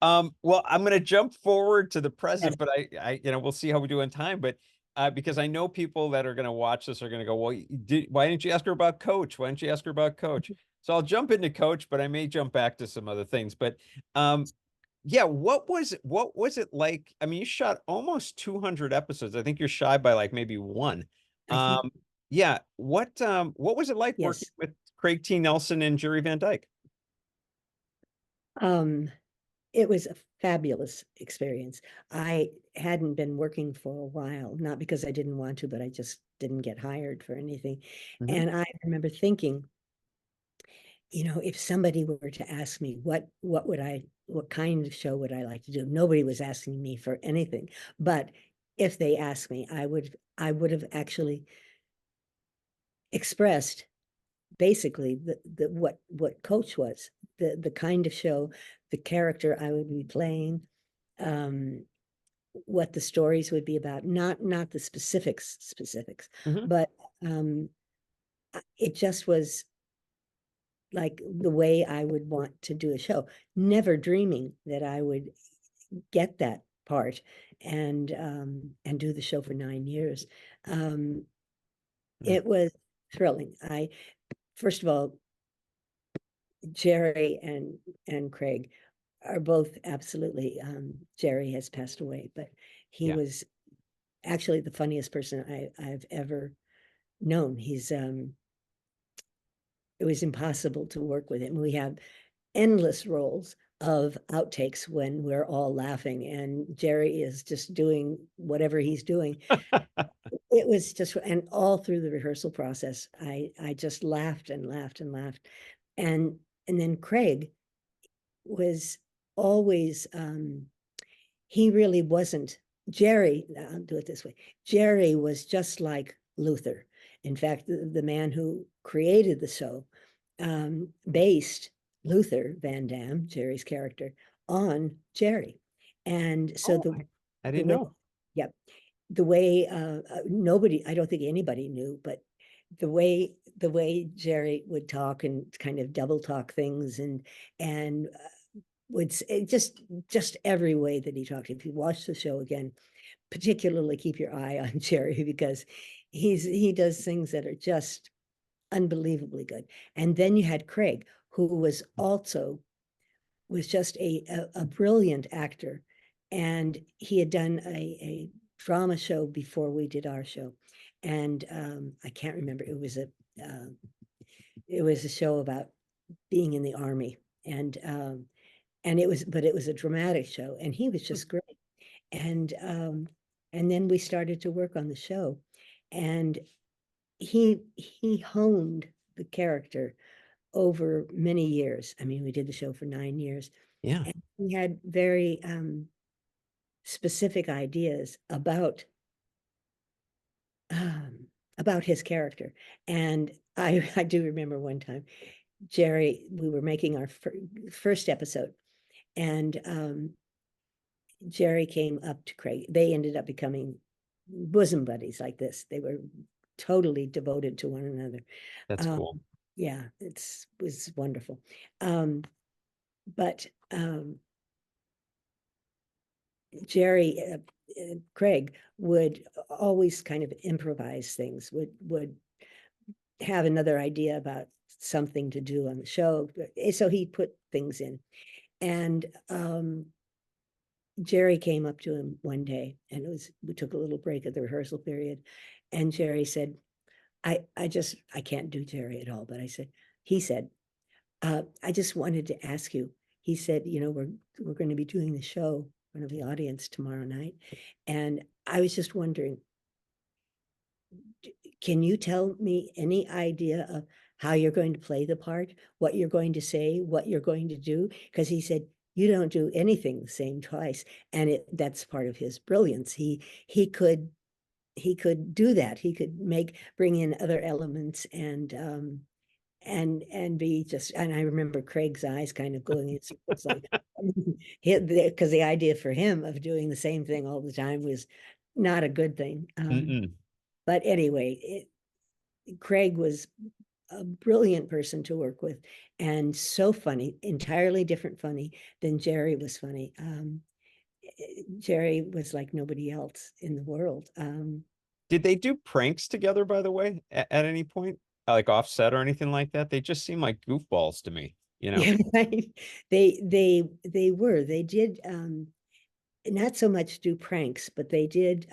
Well, I'm going to jump forward to the Yes. present, but we'll see how we do in time. But because I know people that are going to watch this are going to go, well, why didn't you ask her about Coach? Why didn't you ask her about Coach? So I'll jump into Coach, but I may jump back to some other things. But yeah, what was it like? I mean, you shot almost 200 episodes. I think you're shy by like maybe one. I think, Yeah, what was it like working yes. with Craig T. Nelson and Jerry Van Dyke? Um, it was a fabulous experience. I hadn't been working for a while, not because I didn't want to, but I just didn't get hired for anything. Mhm. And I remember thinking, if somebody were to ask me what kind of show would I like to do? Nobody was asking me for anything. But if they asked me, I would have actually expressed basically what Coach was, the kind of show, the character I would be playing, um, what the stories would be about, not the specifics, Mhm. but it just was like the way I would want to do a show, never dreaming that I would get that part and do the show for 9 years. Um, Mm. it was thrilling. I First of all, Jerry and Craig are both absolutely, Jerry has passed away, but he Yeah. was actually the funniest person I've ever known. It was impossible to work with him. We have endless rolls of outtakes when we're all laughing and Jerry is just doing whatever he's doing. It was just, and all through the rehearsal process, I just laughed and laughed and laughed. And then Craig was always, he really wasn't. Jerry, I'll do it this way. Jerry was just like Luther. In fact, the man who created the show based Luther Van Dam, Jerry's character, on Jerry. And so Oh, the I the didn't way, know. yep, the way nobody, I don't think anybody knew, but the way Jerry would talk and kind of double talk things and would just every way that he talked. If you watch the show again, particularly keep your eye on Jerry because he does things that are just unbelievably good. And then you had Craig, who was just a brilliant actor, and he had done a drama show before we did our show, and I can't remember. Uh, it was a show about being in the army, and it was a dramatic show, and he was just great. And and then we started to work on the show, and he honed the character over many years. I mean, we did the show for 9 years, Yeah. and he had very specific ideas about his character. And I do remember one time, Jerry, we were making our first episode, and Jerry came up to Craig. They ended up becoming bosom buddies like this. They were totally devoted to one another. That's Um, cool. yeah, it was wonderful. Um, but Jerry, Craig would always kind of improvise things, would have another idea about something to do on the show. So he put things in. And Jerry came up to him one day, and we took a little break at the rehearsal period, and Jerry said, I can't do Jerry at all. But he said, I just wanted to ask you. He said, we're going to be doing the show in front of the audience tomorrow night. And I was just wondering, can you tell me any idea of how you're going to play the part, what you're going to say, what you're going to do? Because he said, you don't do anything the same twice. And that's part of his brilliance. He could do that. He could bring in other elements and be just, and I remember Craig's eyes kind of going in circles like because the idea for him of doing the same thing all the time was not a good thing. Mm-mm. But anyway, Craig was a brilliant person to work with, and so funny, entirely different funny than Jerry was funny. Jerry was like nobody else in the world. Did they do pranks together, by the way, at any point? Like offset or anything like that? They just seem like goofballs to me, you know? Yeah, right. They did not so much do pranks, but they did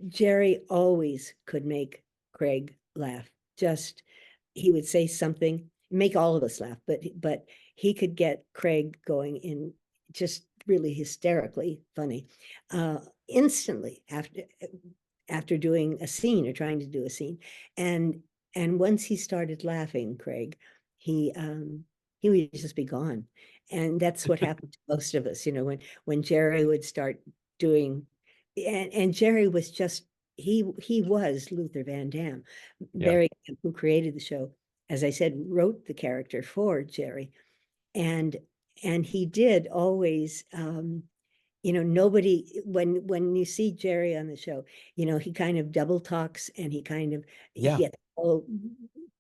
Jerry always could make Craig laugh. Just he would say something, make all of us laugh, but he could get Craig going in just really hysterically funny instantly after doing a scene or trying to do a scene. And once he started laughing, Craig, he would just be gone. And that's what happened to most of us, when Jerry would start doing, and Jerry was just, he was Luther Van Dam. Yeah. Barry, who created the show, as I said, wrote the character for Jerry. And he did always, nobody, when you see Jerry on the show, he kind of double talks, and he Yeah. gets all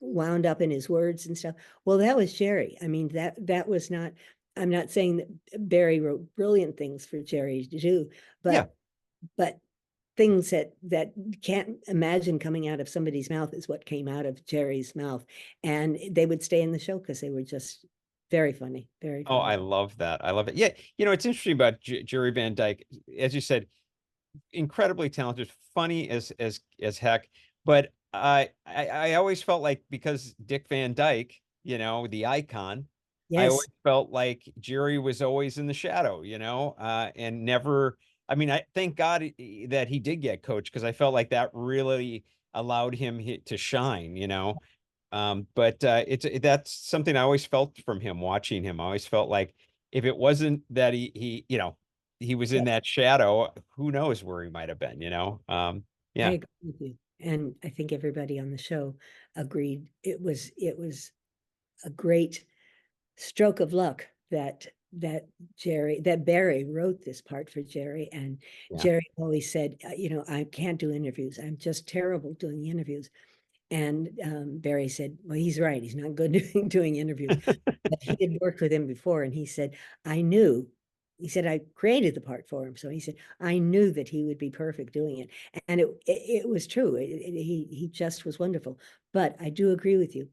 wound up in his words and stuff. Well, that was Jerry. I mean, that was not, I'm not saying that Barry wrote brilliant things for Jerry to do, Yeah. but things that can't imagine coming out of somebody's mouth is what came out of Jerry's mouth. And they would stay in the show because they were just very funny, very Oh, I funny. love that. I love it. Yeah. It's interesting about Jerry Van Dyke. As you said, incredibly talented, funny as heck. But I always felt like, because Dick Van Dyke, the icon, I Yes. always felt like Jerry was always in the shadow, and never. I mean, I thank God that he did get coached, because I felt like that really allowed him to shine. But that's something I always felt from him, watching him. I always felt like, if it wasn't that he was in Yes, that shadow, who knows where he might have been. I Yeah. agree with you. And I think everybody on the show agreed. It was a great stroke of luck that Barry wrote this part for Jerry. And Yeah. Jerry always said, I can't do interviews. I'm just terrible doing interviews. And Barry said, well, he's right. He's not good doing interviews. But he had worked with him before, and he said, I knew. He said, I created the part for him. So he said, I knew that he would be perfect doing it. And it was true. He just was wonderful. But I do agree with you.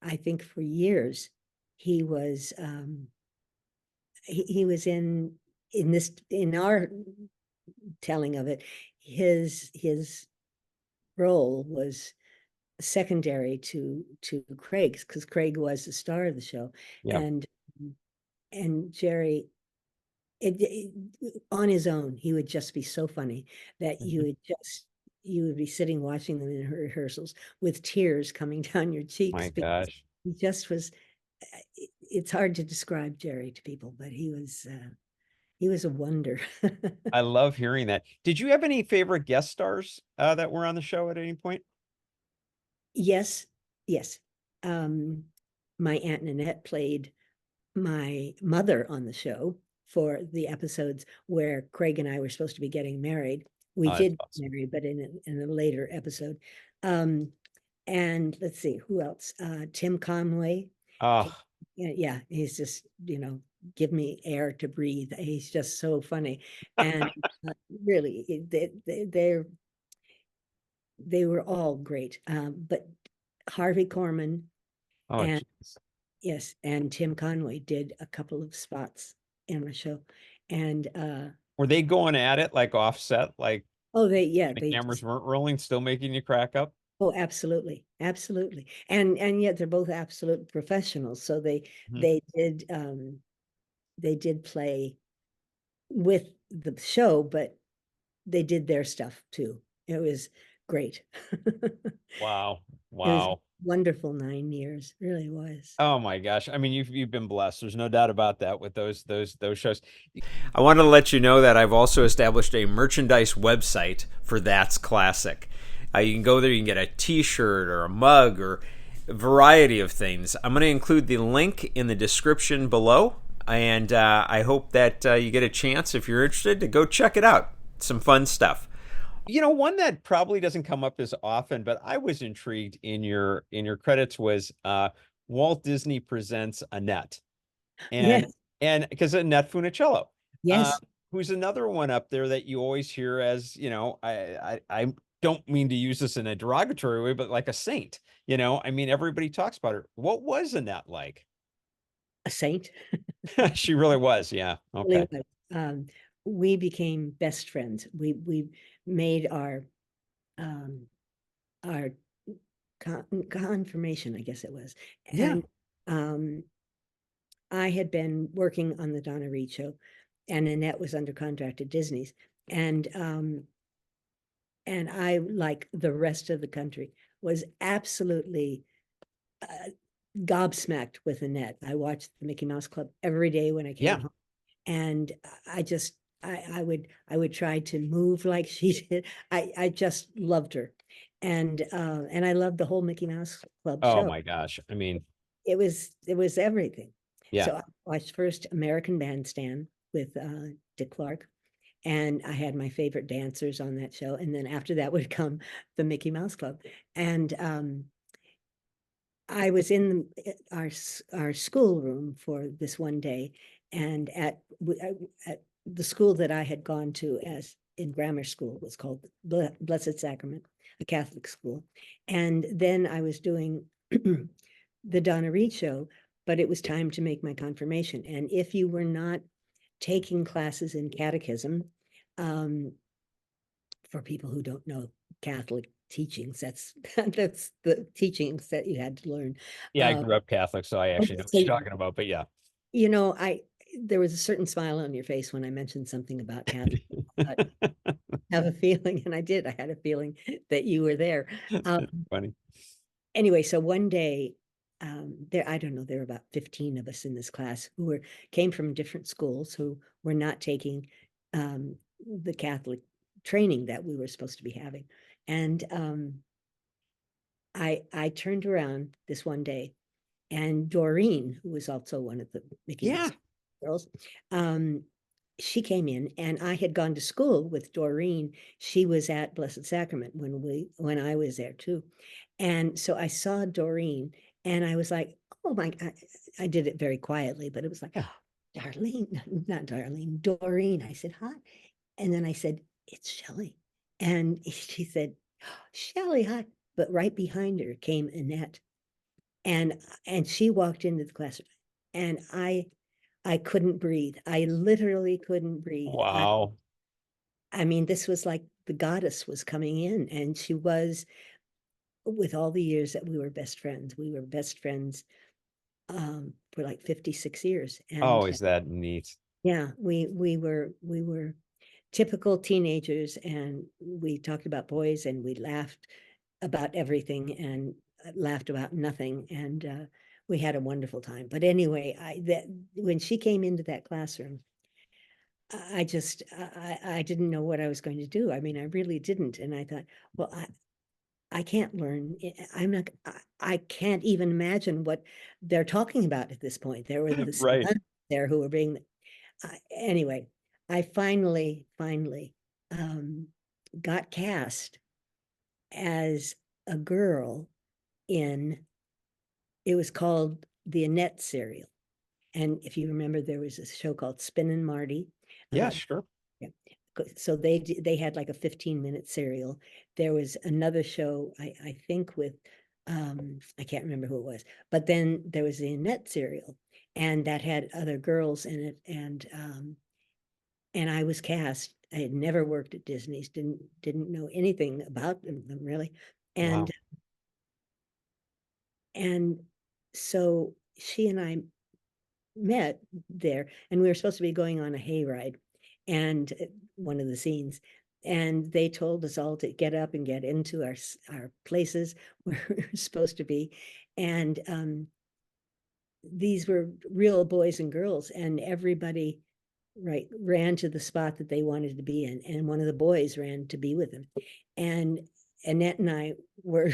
I think for years he was he was in our telling of it, his role was secondary to Craig's, because Craig was the star of the show. Yeah. And Jerry, on his own, he would just be so funny that Mhm. you would be sitting watching them in rehearsals with tears coming down your cheeks, My because gosh. he just was. It's hard to describe Jerry to people, but he was a wonder. I love hearing that. Did you have any favorite guest stars that were on the show at any point? Yes, yes. Um, my Aunt Annette played my mother on the show for the episodes where Craig and I were supposed to be getting married. We Oh, that's did awesome. get married, but in a later episode. Um, and let's see, who else? Tim Conway. Oh, Tim- yeah, he's just, give me air to breathe. He's just so funny. And really, they were all great. But Harvey Korman oh, and jeez. yes, and Tim Conway did a couple of spots in the show. And Were they going at it like offset, like oh, yeah, the they cameras just, weren't rolling, still making you crack up? oh, absolutely, absolutely. And yet they're both absolute professionals. So Mhm. they did they did play with the show, but they did their stuff too. It was great. Wow. It was a Wow. wonderful 9 years, really was. Oh my gosh. I mean, you've been blessed. There's no doubt about that with those shows. I wanted to let you know that I've also established a merchandise website for That's Classic. You can go there, you can get a t-shirt or a mug or a variety of things. I'm going to include the link in the description below, and I hope that you get a chance, if you're interested, to go check it out. Some fun stuff. One that probably doesn't come up as often, but I was intrigued in your credits was Walt Disney Presents Annette. And Yes, because Annette Funicello, uh, yes, who's another one up there that you always hear as, I don't mean to use this in a derogatory way, but like a saint. I mean, everybody talks about her. What was Annette like? a saint. She really was. Yeah. Really Okay. was. Um, we became best friends. We made um, our confirmation, I guess it was, Yeah. and um, I had been working on the Donna Reed Show, and Annette was under contract at Disney's, and I, like the rest of the country, was absolutely uh, gobsmacked with Annette. I watched the Mickey Mouse Club every day when I came Yeah. home, and I just I would try to move like she did. I just loved her, and I loved the whole Mickey Mouse Club Oh show. my gosh. I mean, It was everything. yeah. So I watched first American Bandstand with Dick Clark, and I had my favorite dancers on that show. And then after that would come the Mickey Mouse Club, and I was in our schoolroom for this one day, and at the school that I had gone to as in grammar school was called Blessed Sacrament, a Catholic school, and then I was doing the Donna Reed Show, but it was time to make my confirmation. And if you were not taking classes in catechism, um, for people who don't know Catholic teachings, that's that's the teachings that you had to learn. Yeah. I grew up Catholic, so I actually know what So, you're talking about, but yeah. I there was a certain smile on your face when I mentioned something about Catholic. I have a feeling, and I did. I had a feeling that you were there. Funny. Anyway, so one day, I don't know, there were about 15 of us in this class who came from different schools who were not taking the Catholic training that we were supposed to be having. And I turned around this one day, and Doreen, who was also one of the Mickey Yeah. Mouse girls, um, she came in, and I had gone to school with Doreen. She was at Blessed Sacrament when I was there too. And so I saw Doreen, and I was like, oh my God. I did it very quietly, but it was like, Yeah. oh, Darlene, not Darlene, Doreen. I said, hi. And then I said, it's Shelley. And she said, Shelley, hi. But right behind her came Annette. And she walked into the classroom, and I couldn't breathe. I literally couldn't breathe. Wow. I mean, this was like the goddess was coming in, and she was, with all the years that we were best friends. We were best friends for like 56 years. Oh, And is that neat? yeah, we were typical teenagers, and we talked about boys, and we laughed about everything, and laughed about nothing, and we had a wonderful time. But anyway, when she came into that classroom, I didn't know what I was going to do. I mean, I really didn't, and I thought, well, I can't learn. I'm not. I can't even imagine what they're talking about at this point. There were the Right. nuns there who were being. Anyway, I finally um, got cast as a girl in. It was called the Annette serial, and if you remember, there was a show called Spin and Marty. Yeah, Uh, sure. yeah. So they had like a 15-minute serial. There was another show, I think, with I can't remember who it was, but then there was the Annette serial, and that had other girls in it, and I was cast. I had never worked at Disney's, didn't know anything about them really, and Wow. and so she and I met there, and we were supposed to be going on a hayride, and one of the scenes, and they told us all to get up and get into our places where we were supposed to be, and these were real boys and girls, and everybody right ran to the spot that they wanted to be in, and one of the boys ran to be with him, and Annette and I were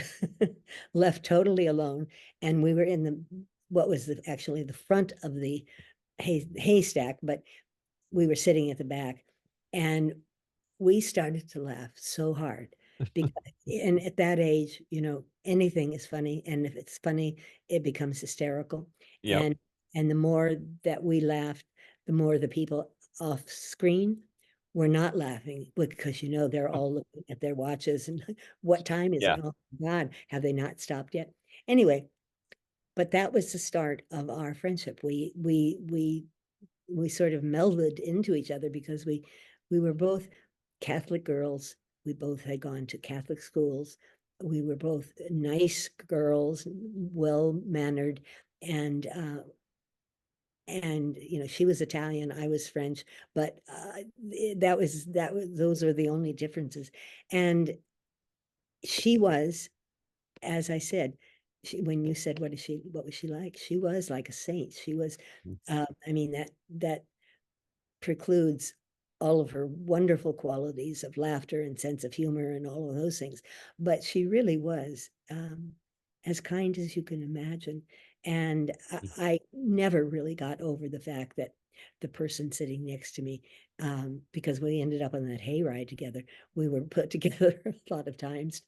left totally alone, and we were in the what was actually the front of the haystack, but we were sitting at the back, and we started to laugh so hard because, and at that age, anything is funny, and if it's funny, it becomes hysterical. Yep. And the more that we laughed, the more the people off screen were not laughing, because they're all looking at their watches and what time is Yeah. it? Oh God, have they not stopped yet? Anyway, but that was the start of our friendship. We sort of melded into each other because we were both Catholic girls. We both had gone to Catholic schools. We were both nice girls, well mannered, and she was Italian, I was French, but those are the only differences. And she was, as I said, when you said what was she like? She was like a saint. She was, Mm. I mean, that precludes all of her wonderful qualities of laughter and sense of humor and all of those things. But she really was as kind as you can imagine. And I never really got over the fact that the person sitting next to me, because we ended up on that hayride together, we were put together a lot of times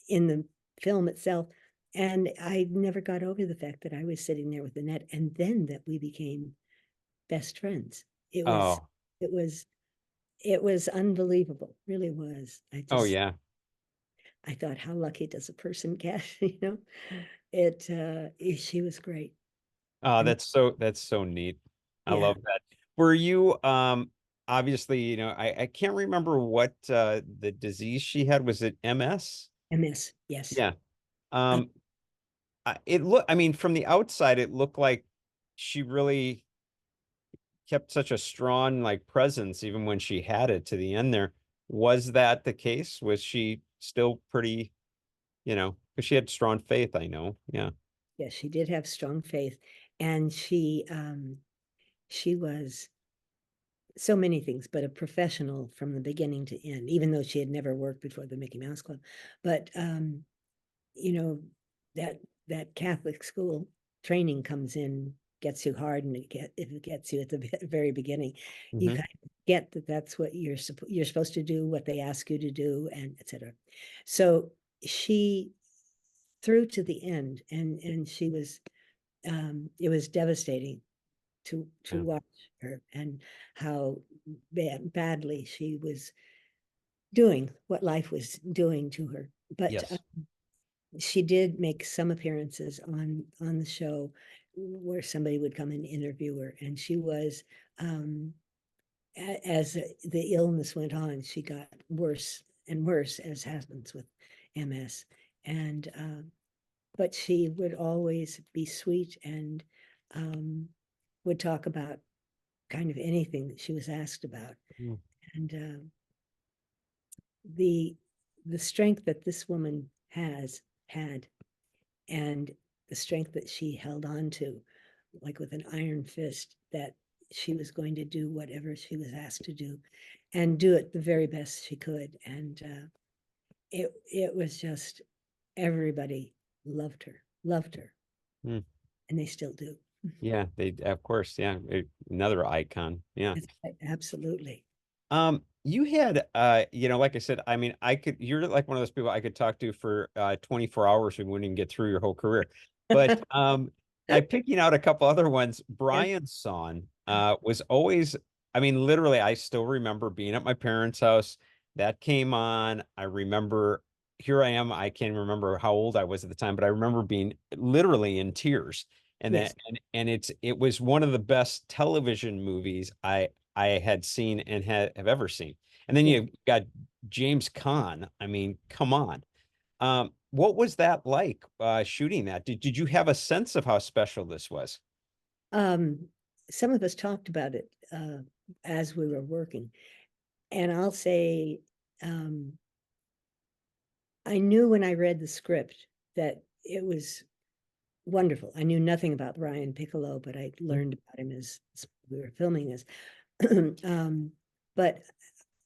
in the film itself. And I never got over the fact that I was sitting there with Annette, and then that we became best friends. It was Oh, it was it was unbelievable, really was. oh yeah. I thought, how lucky does a person get? She was great. Oh, And that's so neat. I yeah, love that. Were you obviously, I can't remember what the disease she had. Was it MS? MS, yes. Yeah. Uh, Um I mean, from the outside it looked like she really kept such a strong like presence even when she had it to the end there. Was that the case? Was she still pretty, because she had strong faith, I know. Yeah. yes, she did have strong faith, and she was so many things, but a professional from the beginning to end, even though she had never worked before the Mickey Mouse Club. But you know, that that Catholic school training comes in, gets you hard, and if it gets you at the very beginning, you Hmm. kind of get that that's what you're supposed to do, what they ask you to do, and etc. So she through to the end, and she was it was devastating to Yeah. watch her, and how badly she was doing what life was doing to her. But Yes. she did make some appearances on the show where somebody would come and interview her, and she was, as the illness went on, she got worse and worse, as happens with MS. And but she would always be sweet, and um, would talk about kind of anything that she was asked about. Mm. And the the strength that this woman had, and the strength that she held on to, like with an iron fist, that she was going to do whatever she was asked to do, and do it the very best she could. And it was just, everybody loved her, Mm. and they still do. Yeah, they of course, yeah. Another icon. Yeah. Absolutely. You had like I said, I mean, you're like one of those people I could talk to for 24 hours and wouldn't even get through your whole career. But I picking out a couple other ones. Yeah. Brian's son was always, I mean, literally, I still remember being at my parents' house. That came on. I remember here I am. I can't remember how old I was at the time, but I remember being literally in tears. And Yes. that and it was one of the best television movies I had seen and have ever seen. And then Yeah. you got James Caan. I mean, come on. What was that like shooting that? Did you have a sense of how special this was? Um, some of us talked about it as we were working, and I'll say, um, I knew when I read the script that it was wonderful. I knew nothing about Brian Piccolo, but I learned about him as we were filming this. um, but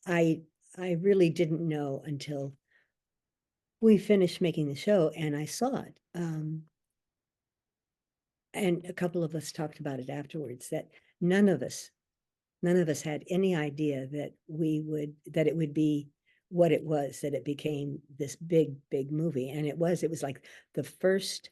I I really didn't know until we finished making the show and I saw it. And a couple of us talked about it afterwards, that none of us none of us had any idea that it would be what it was, that it became this big, big movie. And it was like the first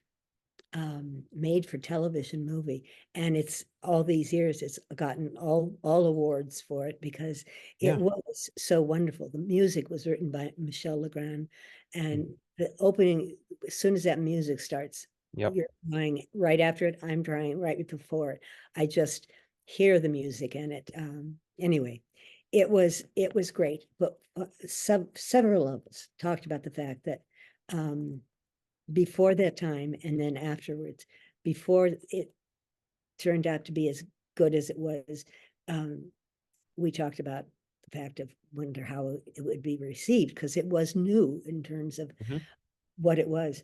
made for television movie, and it's all these years it's gotten all awards for it because it was so wonderful. The music was written by Michel Legrand, and the opening, as soon as that music starts, you're crying right after it. I'm crying right before it. I just hear the music in it. Anyway, it was great. But several of us talked about the fact that before that time and then afterwards, before it turned out to be as good as it was, we talked about the fact of wonder how it would be received, because it was new in terms of what it was.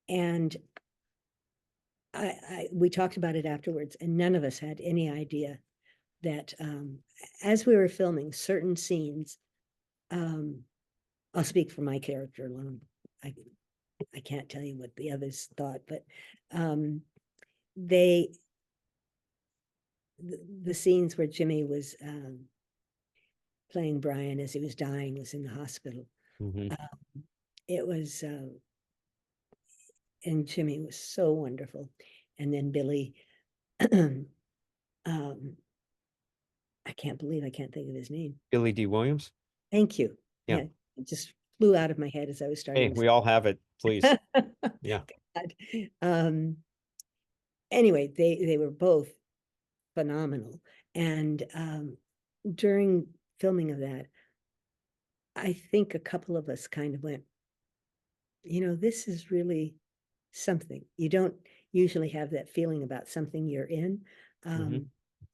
And we talked about it afterwards, and none of us had any idea that as we were filming certain scenes, I'll speak for my character alone. I can't tell you what the others thought, but the scenes where Jimmy was playing Brian as he was dying, was in the hospital. It was, and Jimmy was so wonderful. And then Billy, I can't believe I can't think of his name. Billy D. Williams. Thank you. Yeah. It just flew out of my head as I was starting. Hey, we all have it, please. Yeah. Anyway, they were both phenomenal. And during filming of that, I think a couple of us kind of went, this is really something. You don't usually have that feeling about something you're in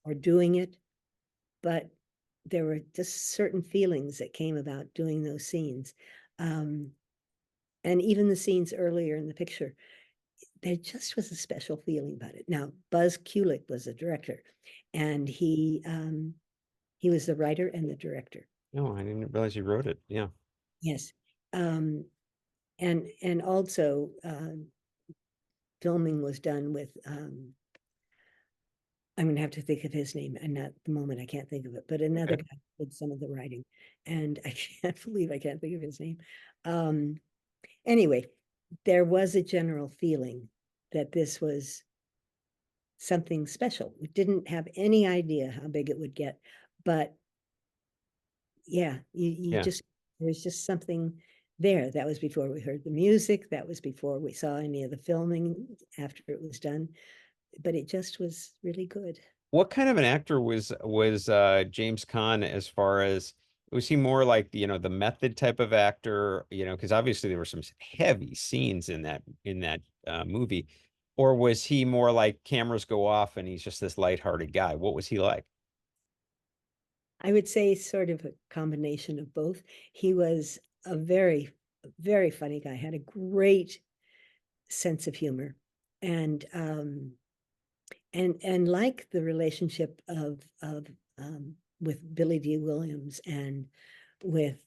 or doing it, but there were just certain feelings that came about doing those scenes. And even the scenes earlier in the picture, there just was a special feeling about it. Now, Buzz Kulick was the director, and he was the writer and the director. No, I didn't realize you wrote it. Yeah. Yes. And also filming was done with, I'm going to have to think of his name, and at the moment I can't think of it, but another guy did some of the writing, and I can't believe I can't think of his name. Anyway, there was a general feeling that this was something special. We didn't have any idea how big it would get, but yeah, just, there's just something there. That was before we heard the music. That was before we saw any of the filming after it was done, but it just was really good. What kind of an actor was James Caan, as far as, was he more like the method type of actor, because obviously there were some heavy scenes in that movie, or was he more like cameras go off and he's just this lighthearted guy? What was he like? I would say sort of a combination of both. He was a very, very funny guy, had a great sense of humor, and like the relationship of with Billy D. Williams and with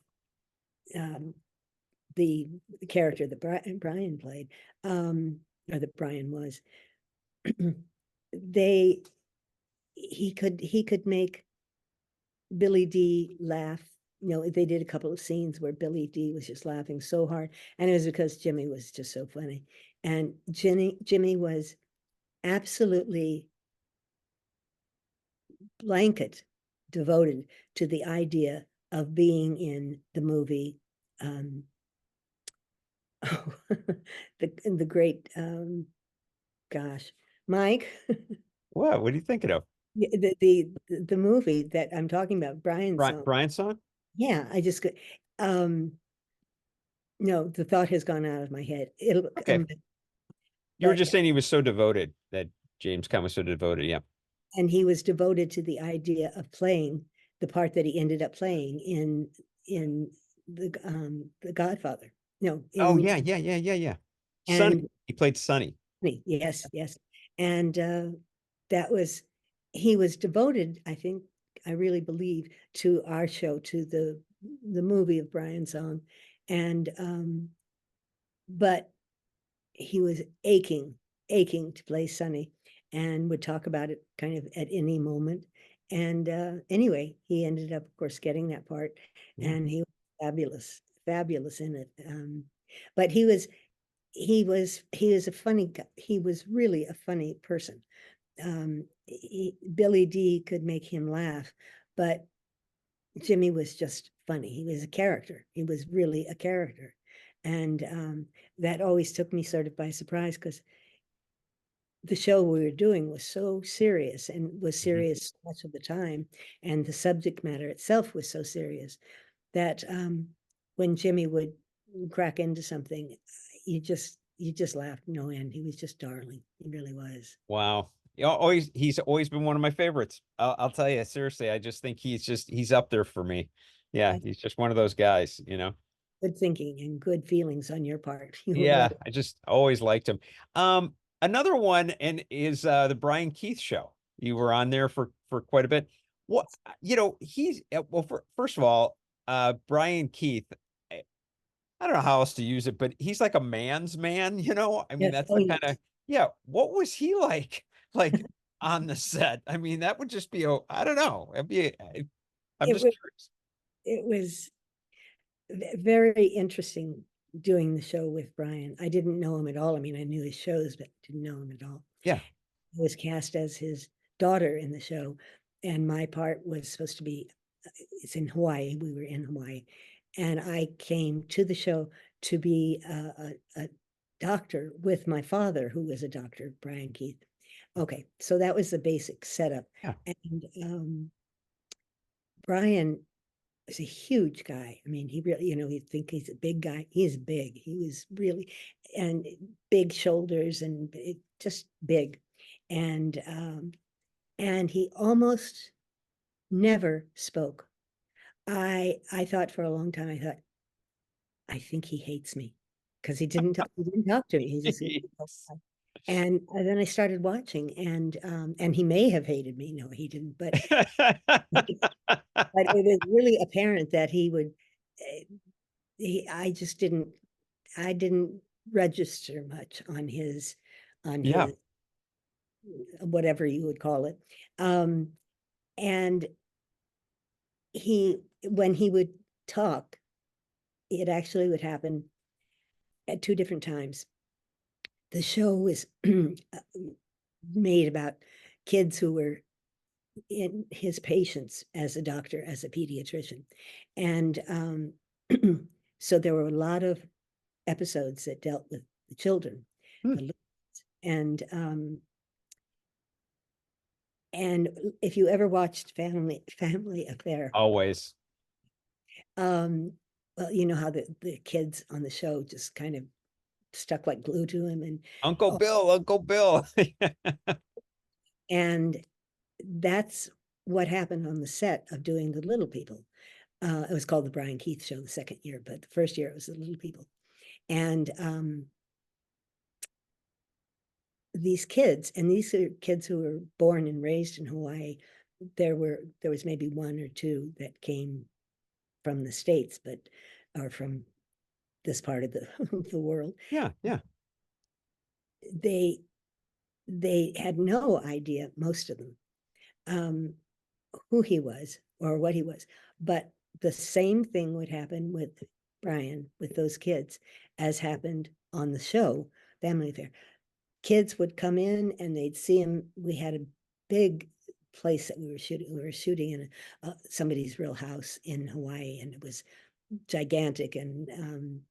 the character that Brian played, or that Brian was, he could make Billy D laugh. They did a couple of scenes where Billy D was just laughing so hard, and it was because Jimmy was just so funny. And Jimmy was absolutely blanket devoted to the idea of being in the movie. The great, gosh, Mike. What are you thinking of? The movie that I'm talking about, Brian's song. Brian's song? Yeah, I just could, no, the thought has gone out of my head. It'll Okay. You were just saying he was so devoted, that James Caan was so devoted. Yeah. And he was devoted to the idea of playing the part that he ended up playing in the Godfather. No. Oh yeah. Sonny. He played Sonny. Yes. And he was devoted, I think, I really believe, to our show, to the movie of Brian's song. And but he was aching to play Sonny. and would talk about it kind of at any moment. And anyway, he ended up, of course, getting that part, Yeah. and he was fabulous, fabulous in it. But he was a funny guy. He was really a funny person. Billy D could make him laugh, but Jimmy was just funny. He was a character. He was really a character. And that always took me sort of by surprise, because the show we were doing was so serious, and was serious so much of the time. And the subject matter itself was so serious that when Jimmy would crack into something, you just laughed no end. He was just darling. He really was. Wow. He's always been one of my favorites. I'll tell you, seriously, I just think he's up there for me. Yeah, he's just one of those guys, you know. Good thinking and good feelings on your part. You were Yeah, right. I just always liked him. Another one and is the Brian Keith show. You were on there for quite a bit. What he's well, first of all, Brian Keith, I don't know how else to use it, but he's like a man's man, you know? I mean, Yes. that's Oh, the kind yes. of, yeah, what was he like, like on the set? I mean, that would just be, I don't know. I'm It just was, curious. it was very interesting doing the show with Brian. I didn't know him at all. I mean, I knew his shows, but didn't know him at all. Yeah. I was cast as his daughter in the show, and my part was supposed to be, it's in Hawaii. We were in Hawaii, and I came to the show to be a doctor with my father, who was a doctor, Brian Keith. Okay, so that was the basic setup. Yeah. And Brian is a huge guy. I mean, he really, you think he's a big guy. He is big. He was really, and big shoulders, and just big. And he almost never spoke. I thought for a long time, I thought, I think he hates me, because he didn't talk to me. He just, and then I started watching, and he may have hated me. No, he didn't, but but it was really apparent that he would, eh, I didn't register much on Yeah. his, whatever you would call it. Um, and when he would talk, it actually would happen at two different times. The show was made about kids who were in his patients as a doctor, as a pediatrician. And so there were a lot of episodes that dealt with the children, Hmm. the and if you ever watched Family Affair, Always. well, you know how the kids on the show just kind of stuck like glue to him, and Uncle oh, Bill, Uncle Bill. and that's what happened on the set of doing The Little People. It was called the Brian Keith Show the second year, but the first year it was The Little People. And these kids, and these are kids who were born and raised in Hawaii. There was maybe one or two that came from the States, but are from this part of the world. Yeah, yeah. They had no idea, most of them, um, who he was or what he was. But the same thing would happen with Brian, with those kids, as happened on the show, Family Affair. Kids would come in and they'd see him. We had a big place that we were shooting. We were shooting in somebody's real house in Hawaii, and it was gigantic. And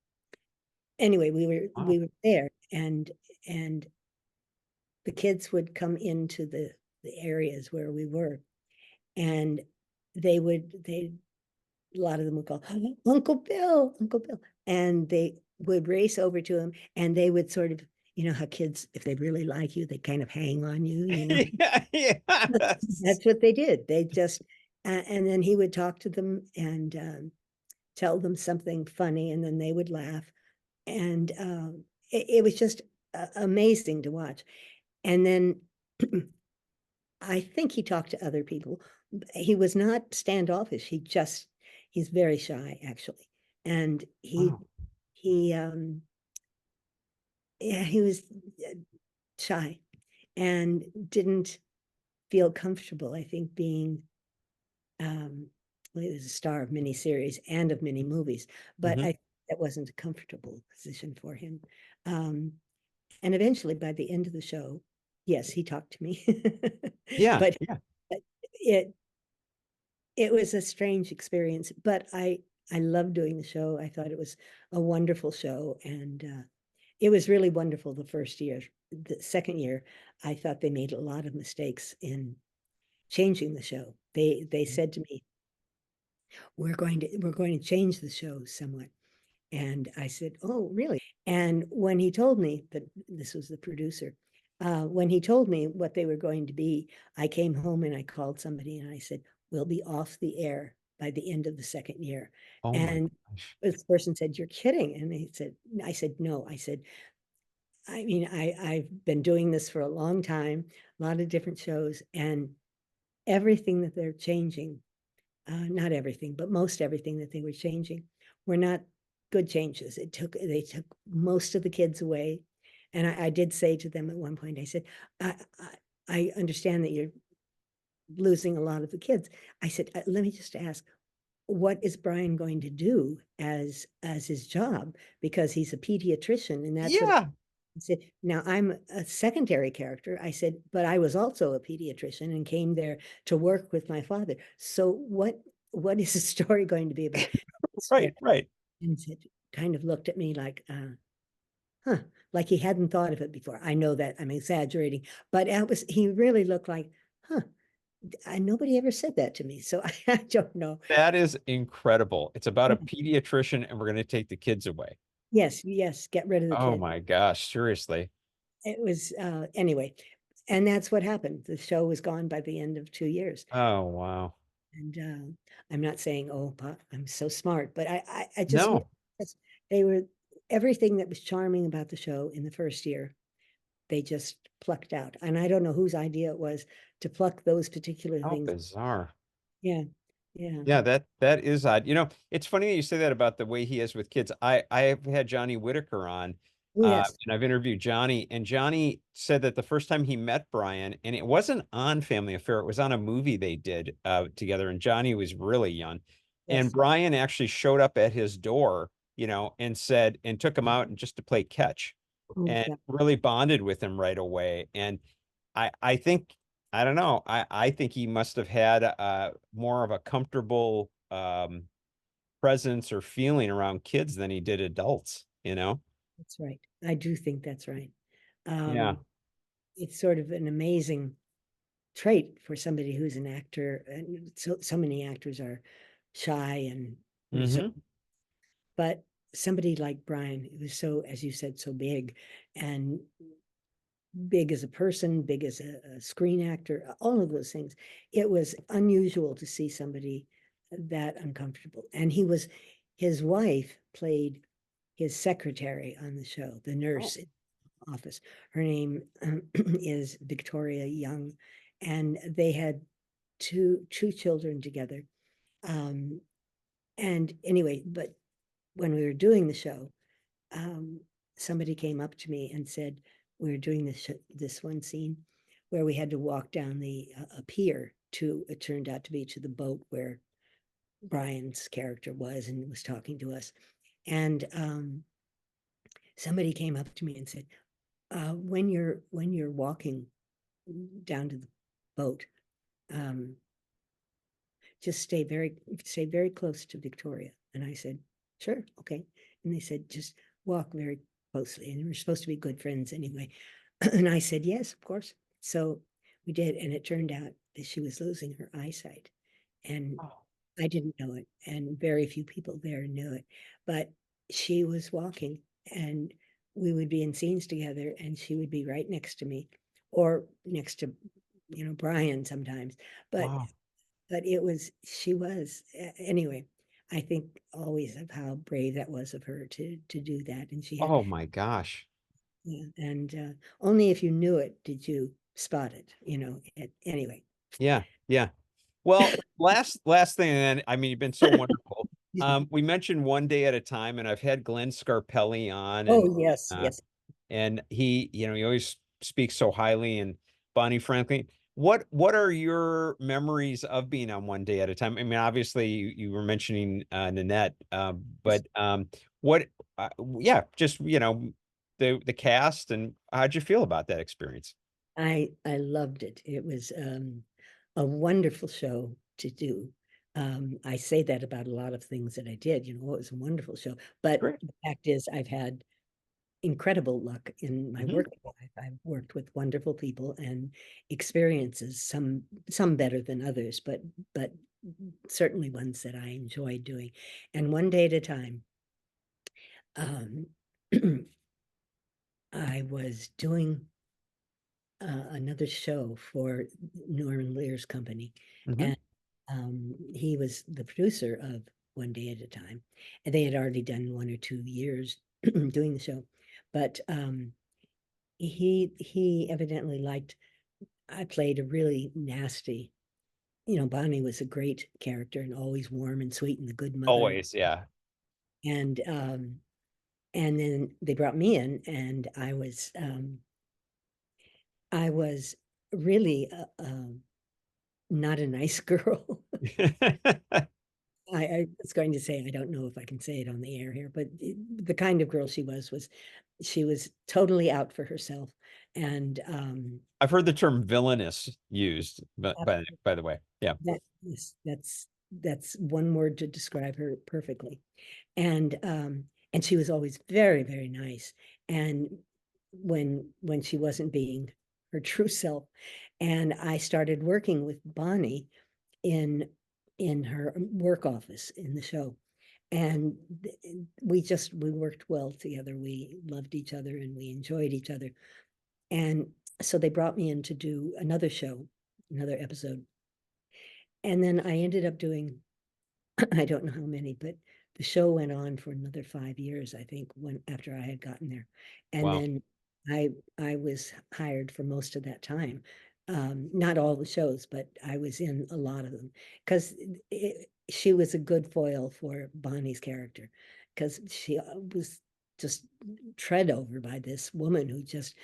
anyway, Wow. we were there, and the kids would come into the areas where we were, and they a lot of them would call, Uncle Bill, Uncle Bill. And they would race over to him, and they would sort of, how kids, if they really like you, they kind of hang on you. Yeah, yes. That's what they did. They just, and then he would talk to them and tell them something funny, and then they would laugh. And it was just amazing to watch. And then I think he talked to other people. He was not standoffish. He's very shy, actually. And Wow. he, yeah, he was shy. and didn't feel comfortable, I think, being well, he was a star of many series and of many movies, but Mhm. that wasn't a comfortable position for him. Um, and eventually, by the end of the show, yes, he talked to me, Yeah, but yeah. it it was a strange experience. But I loved doing the show. I thought it was a wonderful show, and it was really wonderful the first year. The second year, I thought they made a lot of mistakes in changing the show. They said to me, we're going to change the show somewhat. And I said, oh, really? And when he told me that, this was the producer, when he told me what they were going to be, I came home and I called somebody and I said, we'll be off the air by the end of the second year. Oh my And gosh. this person said, you're kidding. And I said, no. I said, I mean, I've been doing this for a long time, a lot of different shows, and everything that they're changing, not everything, but most everything that they were changing were not good changes. They took most of the kids away. And I did say to them at one point, I said, I understand that you're losing a lot of the kids. I said, let me just ask, what is Brian going to do as his job? Because he's a pediatrician, and that's what Yeah, I said. Now I'm a secondary character. I said, but I was also a pediatrician and came there to work with my father. So what is the story going to be about? right, right. And said, kind of looked at me like, huh, like he hadn't thought of it before. I know that I'm exaggerating, but he really looked like, huh, nobody ever said that to me. So I don't know. That is incredible. It's about a Yeah. pediatrician and we're going to take the kids away. Yes, yes, get rid of the Oh kid. my gosh, seriously. It was, anyway, and that's what happened. The show was gone by the end of 2 years. Oh wow. And I'm not saying, oh, I'm so smart, but I just No, realized they were, everything that was charming about the show in the first year, they just plucked out. And I don't know whose idea it was to pluck those particular how things. bizarre. Yeah, yeah. Yeah, that is odd. It's funny that you say that about the way he is with kids. I've had Johnny Whitaker on, Oh, yes. and I've interviewed Johnny, and Johnny said that the first time he met Brian, and it wasn't on Family Affair, it was on a movie they did together, and Johnny was really young, and Yes. Brian actually showed up at his door, and said and took him out and just to play catch, Oh, and yeah. really bonded with him right away, and I think I don't know. I think he must have had more of a comfortable presence or feeling around kids than he did adults. That's right. I do think that's right. Yeah. Um, it's sort of an amazing trait for somebody who's an actor. And so many actors are shy and reserved. Hmm. But somebody like Brian, who was so, as you said, so big, and big as a person, big as a screen actor, all of those things. It was unusual to see somebody that uncomfortable. And his wife played his secretary on the show, the Oh, nurse in the office. Her name is Victoria Young, and they had two children together. Um, and anyway, but when we were doing the show, um, somebody came up to me and said, we were doing this one scene where we had to walk down the a pier to, it turned out to be to the boat where Brian's character was and was talking to us. And somebody came up to me and said, when you're walking down to the boat, um, just stay very close to Victoria. And I said, sure, okay. And they said, just walk very closely. And we're supposed to be good friends anyway. And I said, yes, of course. So we did. And it turned out that she was losing her eyesight. And oh, I didn't know it. And very few people there knew it. But she was walking, and we would be in scenes together, and she would be right next to me or next to, Brian sometimes. But wow. she was anyway. I think always of how brave that was of her to do that, and she had, Oh my gosh. yeah, and only if you knew it did you spot it. Anyway. Yeah, yeah. Well, last thing, and then I mean, you've been so wonderful. We mentioned One Day at a Time, and I've had Glenn Scarpelli on, Oh, yes, uh, yes. and he always speaks so highly, and Bonnie Franklin. What are your memories of being on One Day at a Time? I mean, obviously you were mentioning Nanette, but what yeah, just the cast, and how'd you feel about that experience? I loved it. It was a wonderful show to do. I say that about a lot of things that I did, it was a wonderful show. But Great. the fact is, I've had incredible luck in my Hmm. work life. I've worked with wonderful people and experiences, some better than others, but certainly ones that I enjoyed doing. And One Day at a Time, um, I was doing another show for Norman Lear's company, Hmm. and he was the producer of One Day at a Time, and they had already done 1 or 2 years doing the show, but he evidently liked. I played a really nasty. Bonnie was a great character and always warm and sweet and the good mother, Always, yeah. and and then they brought me in, and I was really not a nice girl. I was going to say, I don't know if I can say it on the air here, but the kind of girl she was she was totally out for herself. And I've heard the term villainous used, but by the way, yeah. that's one word to describe her perfectly. And she was always very, very nice. And when she wasn't being her true self. And I started working with Bonnie in her work office in the show, and we worked well together. We loved each other and we enjoyed each other. And so they brought me in to do another show, another episode, and then I ended up doing I don't know how many, but the show went on for another 5 years, I think, when after I had gotten there. And Wow. then I I was hired for most of that time. Not all the shows, but I was in a lot of them because she was a good foil for Bonnie's character, because she was just tread over by this woman who just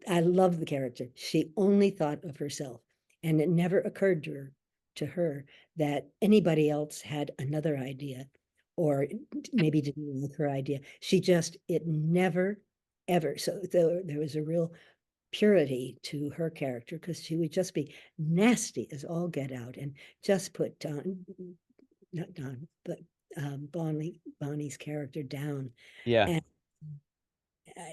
I love the character. She only thought of herself, and it never occurred to her that anybody else had another idea or maybe didn't like her idea. It never, ever. So there was a real purity to her character because she would just be nasty as all get out and just put not Don, but Bonnie's character down. Yeah. And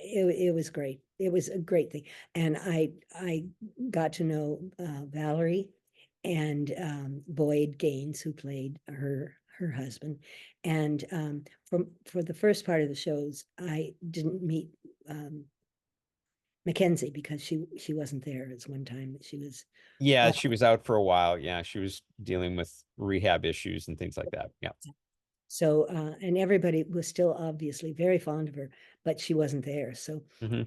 it was great. It was a great thing. And I got to know Valerie and Boyd Gaines, who played her husband. And for the first part of the shows, I didn't meet Mackenzie because she wasn't there. It's one time that she was Yeah, uh, she was out for a while. Yeah, she was dealing with rehab issues and things like that. Yeah. so and everybody was still obviously very fond of her, but she wasn't there. So Hmm.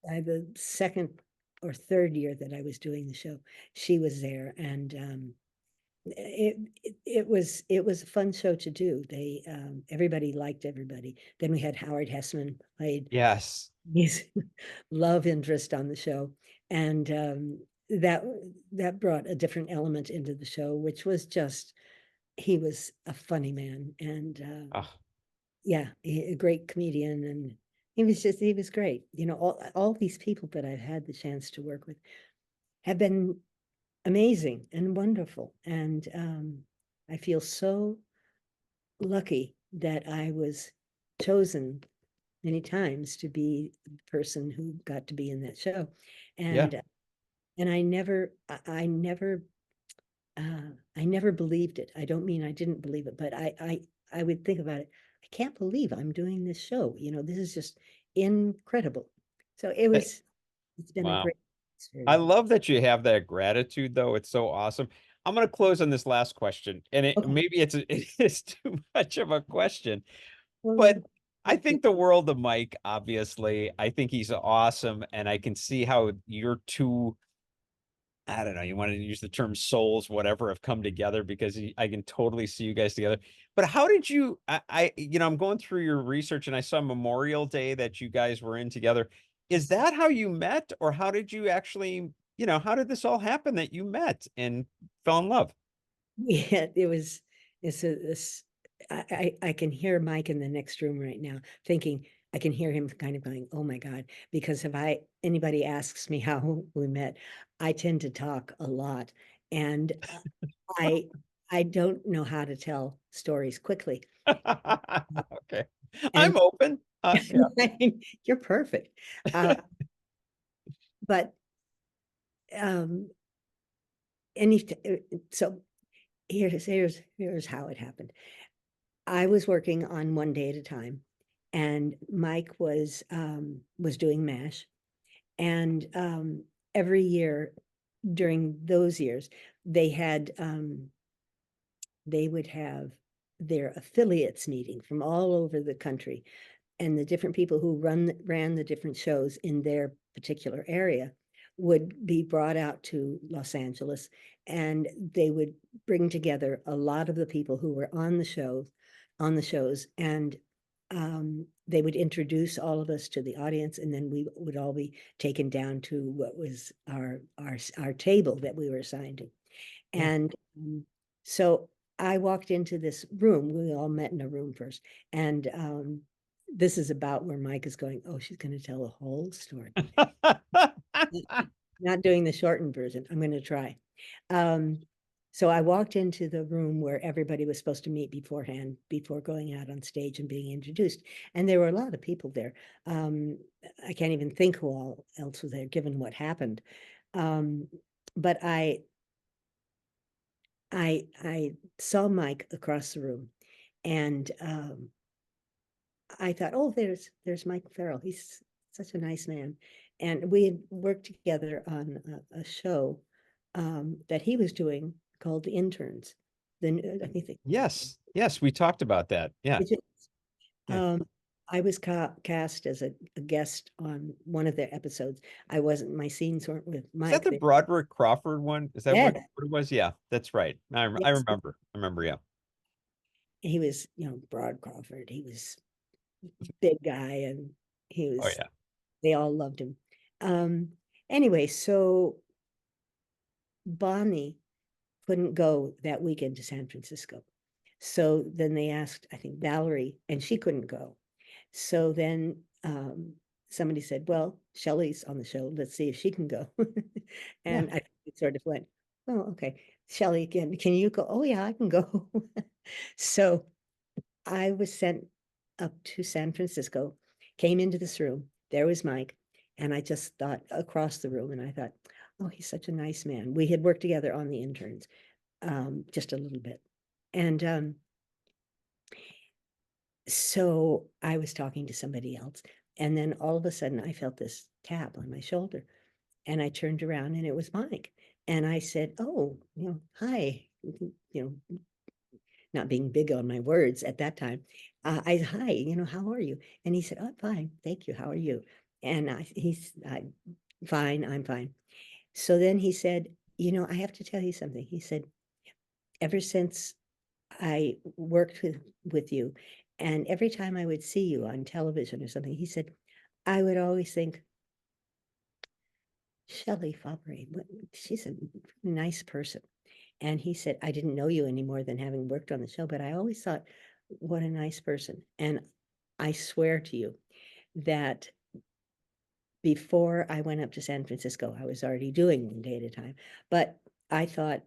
the second or third year that I was doing the show, she was there, and it was a fun show to do. They everybody liked everybody. Then we had Howard Hessman played Yes. his love interest on the show, and that that brought a different element into the show, which was just he was a funny man, and Oh, yeah, a great comedian, and he was great. All these people that I've had the chance to work with have been amazing and wonderful, and I feel so lucky that I was chosen many times to be the person who got to be in that show, yeah. and I never believed it. I don't mean I didn't believe it, but I would think about it. I can't believe I'm doing this show. This is just incredible. So Eh, it's been a Wow. great I experience. love that you have that gratitude, though. It's so awesome. I'm going to close on this last question, and Okay. maybe it is too much of a question, but Well, I think the world of Mike, obviously. I think he's awesome, and I can see how your two, I don't know, you want to use the term souls, whatever, have come together because I can totally see you guys together. But how did I'm going through your research and I saw Memorial Day that you guys were in together. is that how you met, or how did you actually, how did this all happen that you met and fell in love? Yeah, it's a this I can hear Mike in the next room right now thinking, I can hear him kind of going, oh my God, because if anybody asks me how we met, I tend to talk a lot. And I I don't know how to tell stories quickly. Okay. And I'm open. Yeah. you're perfect. Uh, but um any so here's how it happened. I was working on one day at a time, and Mike was doing MASH, and every year during those years, they had they would have their affiliates meeting from all over the country, and the different people who ran the different shows in their particular area would be brought out to Los Angeles, and they would bring together a lot of the people who were on the shows, and they would introduce all of us to the audience, and then we would all be taken down to what was our table that we were assigned to. Yeah. And so I walked into this room. We all met in a room first. And this is about where Mike is going, oh, she's going to tell the whole story. Not doing the shortened version. I'm going to try. So I walked into the room where everybody was supposed to meet beforehand, before going out on stage and being introduced. And there were a lot of people there. I can't even think who all else was there, given what happened. But I saw Mike across the room, and I thought, oh, there's Mike Farrell. He's such a nice man, and we had worked together on a show that he was doing called The Interns. Then I think Yes. Yes. We talked about that. Yeah. Yeah. um, I was cast as a guest on one of their episodes. I wasn't. My scenes weren't with Is that Mike. the Broderick Crawford one? Is that Yeah, what it was? Yeah, that's right. I yes, remember. I remember. Yeah. he was. Broad Crawford. He was big guy, and he Oh was. yeah. They all loved him. Um, anyway, so Bonnie couldn't go that weekend to San Francisco. So then they asked, I think, Valerie, and she couldn't go. So then somebody said, well, Shelley's on the show. Let's see if she can go. Yeah. And I sort of went, oh, okay. Shelley, again, can you go? Oh, yeah, I can go. So I was sent up to San Francisco, came into this room. There was Mike. And I just thought across the room, and I thought, oh, he's such a nice man. We had worked together on the interns just a little bit. And so I was talking to somebody else. And then all of a sudden, I felt this tap on my shoulder. And I turned around, and it was Mike. And I said, oh, hi, not being big on my words at that time. Hi, how are you? And he said, oh, fine, thank you. How are you? And he's fine, I'm fine. So then he said, I have to tell you something. He said, ever since I worked with you, and every time I would see you on television or something, he said, I would always think, Shelley Fabares, she's a nice person. And he said, I didn't know you any more than having worked on the show, but I always thought, what a nice person. And I swear to you that before I went up to San Francisco, I was already doing one day at a time. But I thought,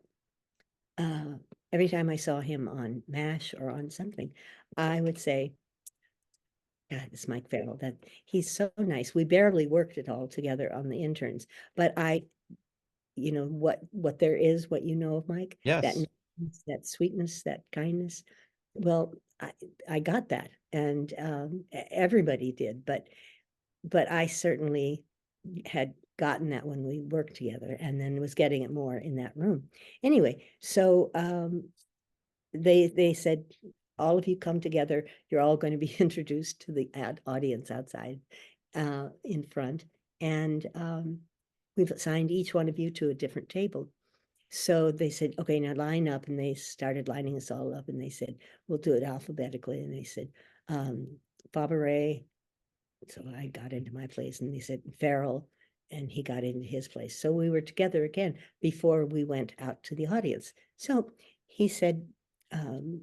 uh, every time I saw him on MASH or on something, I would say, God, it's Mike Farrell. That he's so nice. We barely worked at all together on the interns, but what there is, what you know of Mike, that Yes. niceness, that sweetness, that kindness. Well, I got that, and everybody did, but I certainly had gotten that when we worked together, and then was getting it more in that room. Anyway, so they said, all of you come together. You're all going to be introduced to the audience outside, in front, and we've assigned each one of you to a different table. So they said, okay, now line up, and they started lining us all up, and they said, we'll do it alphabetically, and they said, Fabares, So I got into my place, and they said Farrell, and he got into his place. So we were together again before we went out to the audience. So he said, um,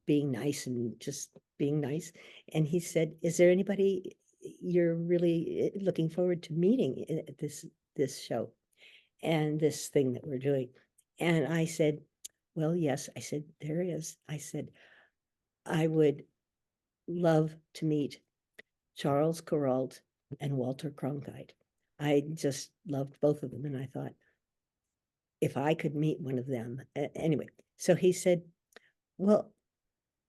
being nice and just being nice, and he said, "Is there anybody you're really looking forward to meeting at this show and this thing that we're doing?" And I said, "Well, yes." I said, "There is." I said, "I would love to meet Charles Kuralt and Walter Cronkite." I just loved both of them, and I thought, if I could meet one of them. Anyway, so he said, "Well,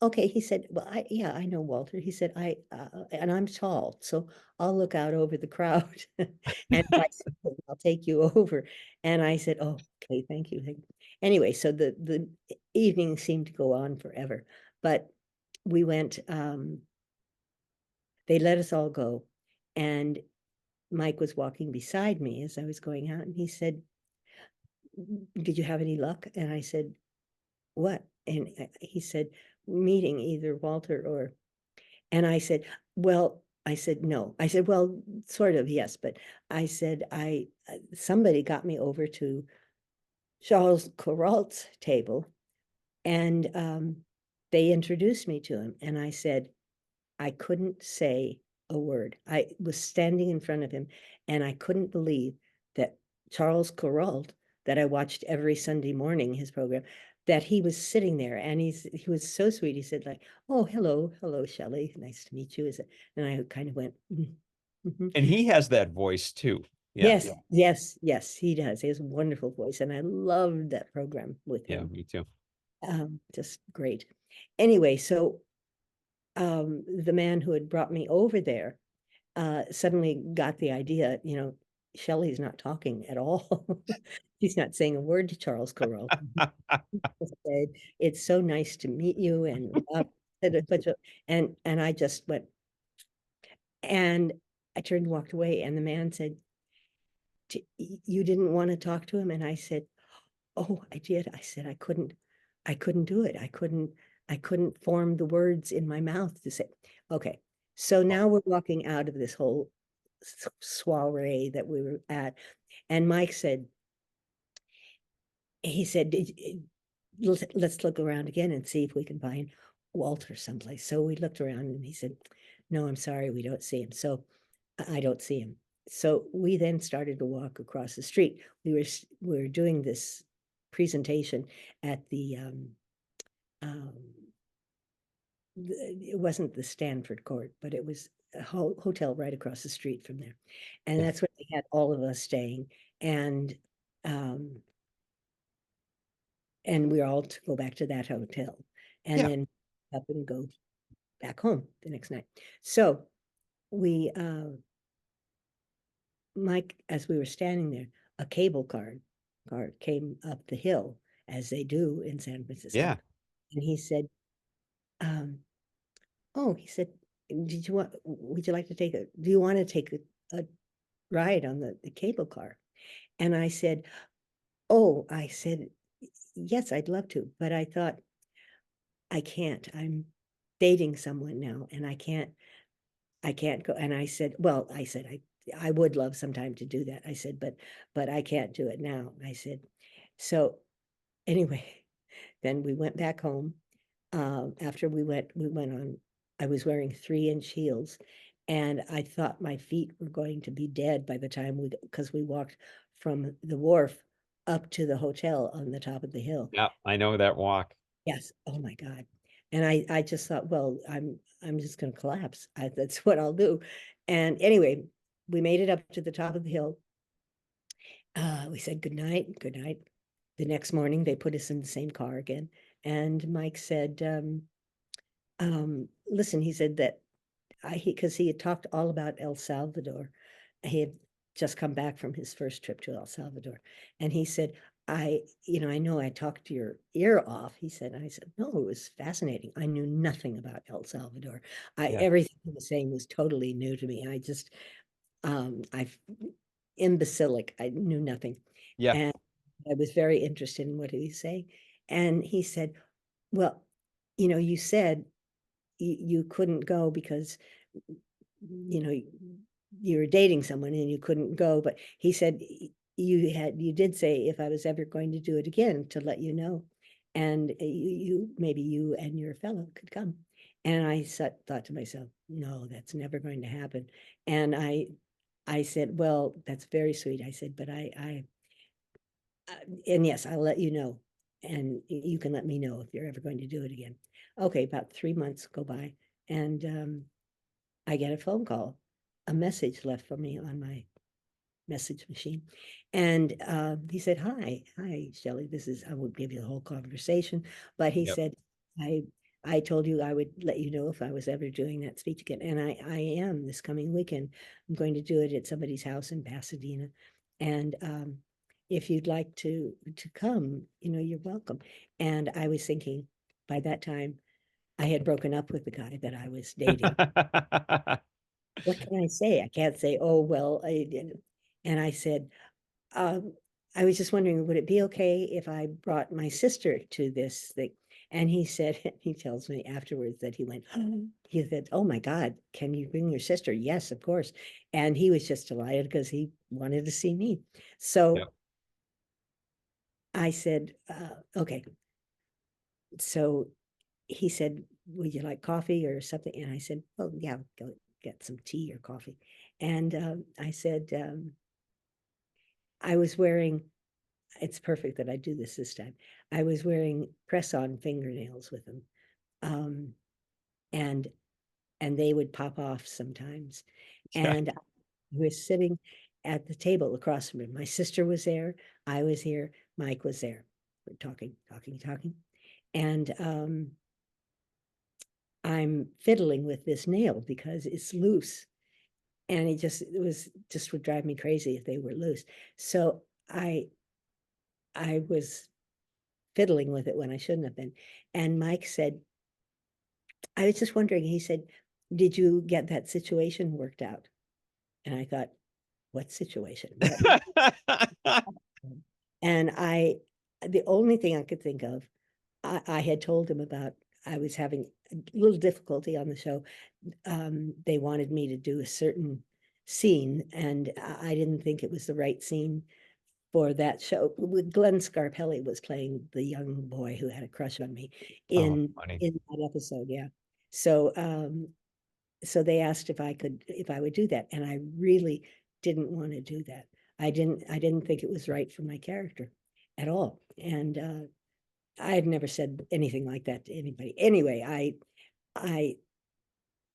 okay." He said, "Well, yeah, I know Walter." He said, and I'm tall, so I'll look out over the crowd and I'll take you over." And I said, "Oh, okay, thank you." Anyway, so the evening seemed to go on forever, but we went, they let us all go. And Mike was walking beside me as I was going out, and he said, "Did you have any luck?" And I said, "What?" And he said, "Meeting either Walter or," and I said, "Well," I said, "No." I said, "Well, sort of, yes." But I said, somebody got me over to Charles Corralt's table, and they introduced me to him. And I said, I couldn't say a word. I was standing in front of him, and I couldn't believe that Charles Kuralt, that I watched every Sunday morning, his program, that he was sitting there, and he was so sweet. He said, like, "Oh, hello, Shelley. Nice to meet you." Is it? And I kind of went, And he has that voice too. Yeah. yes, yes, yes, he does. He has a wonderful voice, and I loved that program with Yeah, him. me too. Just great. Anyway, so the man who had brought me over there suddenly got the idea, Shelley's not talking at all. She's not saying a word to Charles Corral. Said, "It's so nice to meet you," and said a bunch of, and I just went, and I turned and walked away, and the man said, "You didn't want to talk to him?" And I said, "Oh, I did." I said, I couldn't do it. I couldn't form the words in my mouth to say, okay. So now we're walking out of this whole soiree that we were at. And Mike said, he said, let's look around again and see if we can find Walter someplace." So we looked around, and he said, "No, I'm sorry, we don't see him." So I don't see him. So we then started to walk across the street. We were doing this presentation at um, it wasn't the Stanford Court, but it was a hotel right across the street from there. And Yeah. that's where they had all of us staying. And we were all to go back to that hotel, and Yeah. then up and go back home the next night. So we, Mike, as we were standing there, a cable car came up the hill, as they do in San Francisco. Yeah. And he said, um, "Oh," he said, would you like to do you want to take a ride on the cable car?" And I said, "Oh," I said, "yes, I'd love to." But I thought, I can't. I'm dating someone now, and I can't go. And I said, well, I would love sometime to do that. I said, but I can't do it now. I said, so anyway, then we went back home. After we went on, I was wearing 3-inch heels, and I thought my feet were going to be dead by the time because we walked from the wharf up to the hotel on the top of the hill. Yeah. I know that walk. Yes. Oh my God. And I just thought, well, I'm just going to collapse. That's what I'll do. And anyway, we made it up to the top of the hill. We said good night, good night. The next morning, they put us in the same car again. And Mike said, listen, he said that because he had talked all about El Salvador. He had just come back from his first trip to El Salvador. And he said, I know I talked your ear off. He said, I said, "No, it was fascinating. I knew nothing about El Salvador. Yeah. Everything he was saying was totally new to me. I've imbecilic. I knew nothing." Yeah. And I was very interested in what he was saying. And he said, "Well, you said you couldn't go because you know, you were dating someone and you couldn't go, but he said you did say if I was ever going to do it again to let you know, and maybe you and your fellow could come. And I thought to myself, no, that's never going to happen. And I said, well, that's very sweet. I said, but and yes, I'll let you know, and you can let me know if you're ever going to do it again. Okay, about 3 months go by, and I get a phone call, a message left for me on my message machine. And he said, hi, Shelley, I won't give you the whole conversation, but he Yep. said, I told you I would let you know if I was ever doing that speech again. And I am this coming weekend. I'm going to do it at somebody's house in Pasadena. And if you'd like to come, you're welcome. And I was thinking by that time, I had broken up with the guy that I was dating. What can I say? I can't say, oh, well, I didn't. And I said, um, I was just wondering, would it be okay if I brought my sister to this thing? And he said, he tells me afterwards that he went, he said, oh my God, can you bring your sister? Yes, of course. And he was just delighted because he wanted to see me. So Yep. I said, okay. So he said, would you like coffee or something? And I said, oh, yeah, go get some tea or coffee. And I said, I was wearing, it's perfect that I do this time. I was wearing press-on fingernails with them. Um, and they would pop off sometimes. Yeah. And I was sitting at the table across from him. My sister was there, I was here, Mike was there. We're talking. And I'm fiddling with this nail because it's loose. And it would drive me crazy if they were loose. So I was fiddling with it when I shouldn't have been. And Mike said, I was just wondering, he said, did you get that situation worked out? And I thought, what situation? And the only thing I could think of, I had told him about, I was having a little difficulty on the show. They wanted me to do a certain scene, and I didn't think it was the right scene for that show. Glenn Scarpelli was playing the young boy who had a crush on me Oh, in funny. that episode. Yeah. So so they asked if I would do that, and I really didn't want to do that. I didn't think it was right for my character at all. And I had never said anything like that to anybody. Anyway, I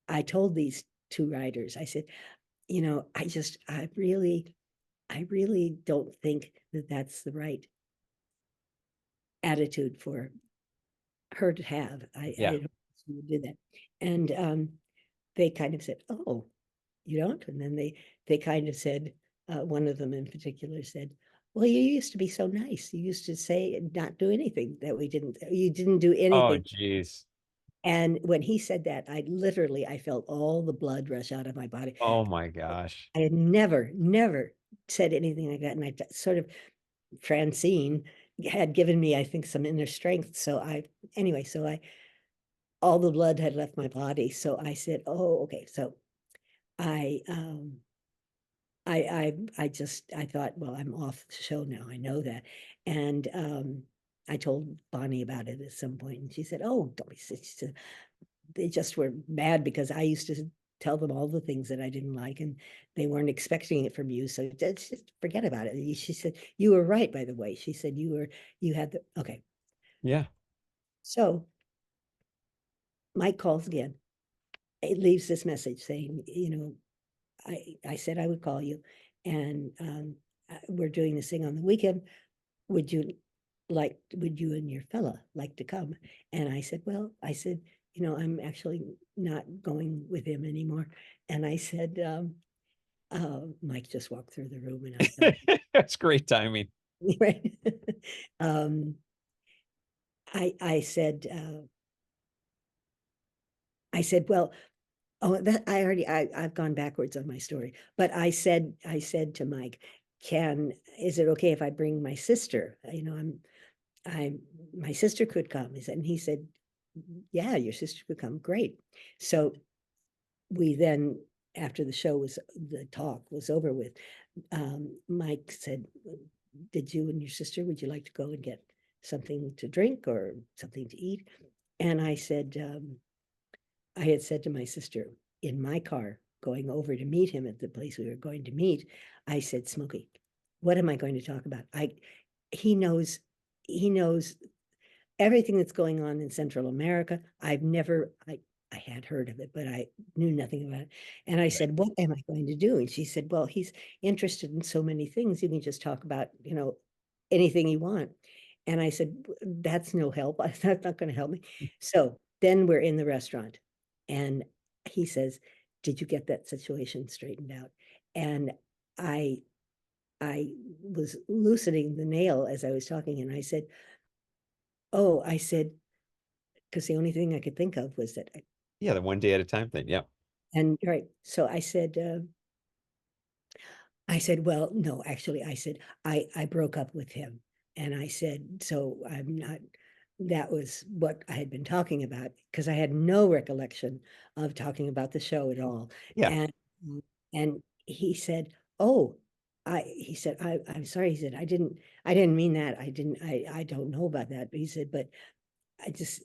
I told these two writers, I said, I really don't think that that's the right attitude for her to have. I Yeah. don't think she would do that. And they kind of said, oh, you don't? And then they kind of said, one of them in particular said, well, you used to be so nice. You used to say and not do anything that you didn't do Oh, anything. geez. And when he said that, I felt all the blood rush out of my body. Oh my gosh. I had never said anything like that. And I sort of Francine had given me, I think, some inner strength. Anyway, all the blood had left my body. So I said, oh, okay. So I, I thought, well, I'm off the show now. I know that. And, I told Bonnie about it at some point, and she said, oh, don't be such a, they just were mad because I used to tell them all the things that I didn't like, and they weren't expecting it from you. So just forget about it. She said, you were right, by the way. She said, you had okay. Yeah. So Mike calls again. It leaves this message saying, I said I would call you, and we're doing this thing on the weekend. Would you and your fella like to come? And I said, well, I'm actually not going with him anymore. And I said, Mike just walked through the room, and I thought, That's great timing. right. um, I said, well, oh, that I've gone backwards on my story, but I said to Mike, is it okay if I bring my sister? My sister could come. And he said, yeah, your sister could come. Great. So we then after the talk was over with, Mike said, did you and your sister, would you like to go and get something to drink or something to eat? And I said, I had said to my sister in my car going over to meet him at the place we were going to meet, I said, Smokey, what am I going to talk about? He knows, he knows everything that's going on in Central America. I had heard of it, but I knew nothing about it. And I said, what am I going to do? And she said, well, he's interested in so many things. You can just talk about, anything you want. And I said, that's no help. That's not going to help me. So then we're in the restaurant and he says, did you get that situation straightened out? And I, I was loosening the nail as I was talking. And I said, oh, I said, because the only thing I could think of was that, Yeah, the one day at a time thing. Yeah. and right. So I said, well, no, actually, I said, I broke up with him. And I said, so I'm not, that was what I had been talking about, because I had no recollection of talking about the show at all. Yeah. And, and he said, oh, he said, I'm sorry. He said, I didn't mean that. I don't know about that. But he said, but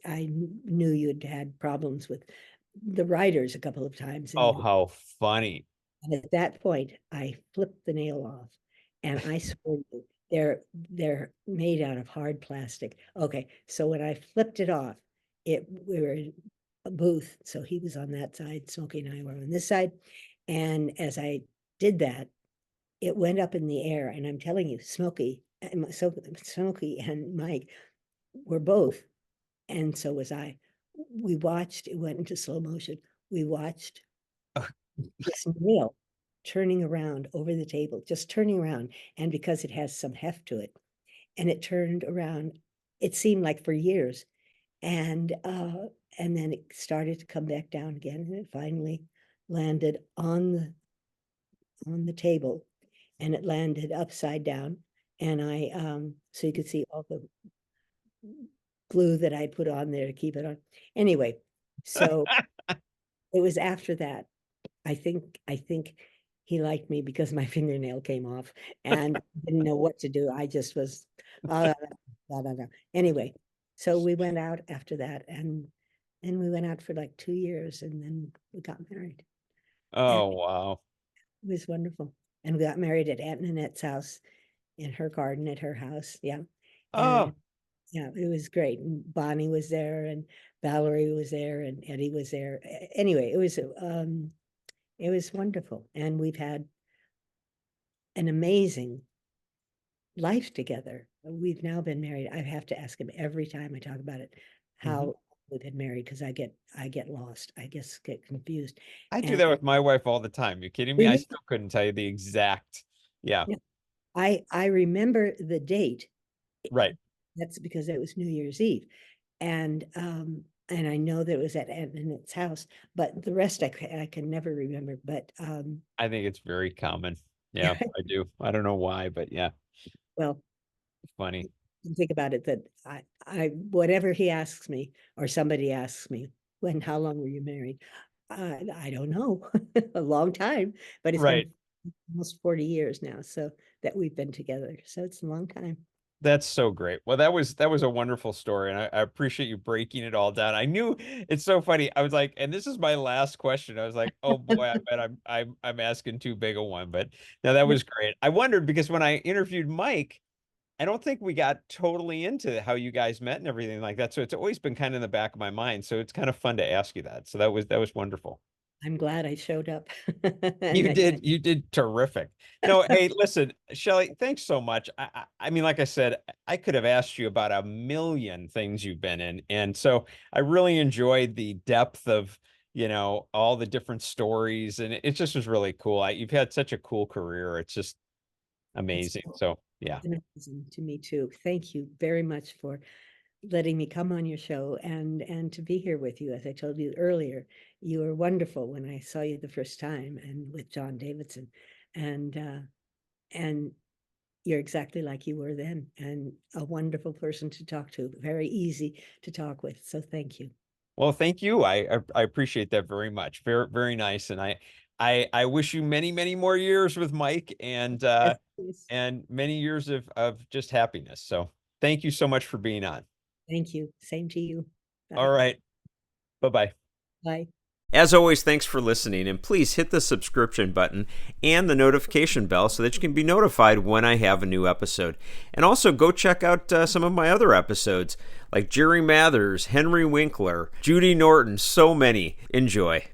I knew you'd had problems with the writers a couple of times. Oh, And how funny. at that point, I flipped the nail off, and I swear to you, they're made out of hard plastic. Okay, so when I flipped it off, we were in a booth, so he was on that side, Smokey and I were on this side, and as I did that, it went up in the air, and I'm telling you, Smokey and Mike were both, and so was I. We watched, it went into slow motion. We watched this nail turning around over the table, just turning around. And because it has some heft to it, and it turned around, it seemed like for years. And then it started to come back down again, and it finally landed on the table, and it landed upside down. And so you could see all the glue that I put on there to keep it on. Anyway, so it was after that I think he liked me because my fingernail came off and didn't know what to do. I just was, uh, blah, blah, blah. Anyway, so we went out after that, and we went out for like 2 years, and then we got married. And Oh, wow. it was wonderful. And we got married at Aunt Annette's house in her garden at her house. Yeah. And Oh, yeah, it was great. And Bonnie was there, and Valerie was there, and Eddie was there. Anyway, it was wonderful. And we've had an amazing life together. We've now been married. I have to ask him every time I talk about it, mhm. how we've been married, because I get lost. I guess get confused. I do And that with my wife all the time. You kidding me? I really, still couldn't tell you the exact. Yeah, yeah, I remember the date. right. That's because it was New Year's Eve. And I know that it was at Aunt Annette's house, but the rest I can never remember. But I think it's very common. Yeah, I do. I don't know why, but yeah, well, funny. think about it, that I whatever he asks me, or somebody asks me, how long were you married? I don't know, a long time, but it's Right. been almost 40 years now, so that we've been together. So it's a long time. That's so great. Well, that was a wonderful story, and I appreciate you breaking it all down. I knew it's so funny. I was like, and this is my last question. I was like, oh boy, I bet I'm asking too big a one, but no, that was great. I wondered because when I interviewed Mike, I don't think we got totally into how you guys met and everything like that. So it's always been kind of in the back of my mind. So it's kind of fun to ask you that. So that was wonderful. I'm glad I showed up. And You that did. You did terrific. No, hey, listen, Shelley, thanks so much. I mean, like I said, I could have asked you about a million things you've been in, and so I really enjoyed the depth of, all the different stories, and it just was really cool. You've had such a cool career. It's just it's amazing. So, yeah. been amazing to me too. Thank you very much for letting me come on your show, and to be here with you. As I told you earlier, you were wonderful when I saw you the first time, and with John Davidson, and and you're exactly like you were then, and a wonderful person to talk to, very easy to talk with. So thank you. Well, thank you. I appreciate that very much. Very, very nice. And I wish you many, many more years with Mike Yes, please. and many years of just happiness. So thank you so much for being on. Thank you. Same to you. All Bye. right. Bye-bye. Bye. As always, thanks for listening, and please hit the subscription button and the notification bell so that you can be notified when I have a new episode. And also go check out some of my other episodes, like Jerry Mathers, Henry Winkler, Judy Norton, so many. Enjoy.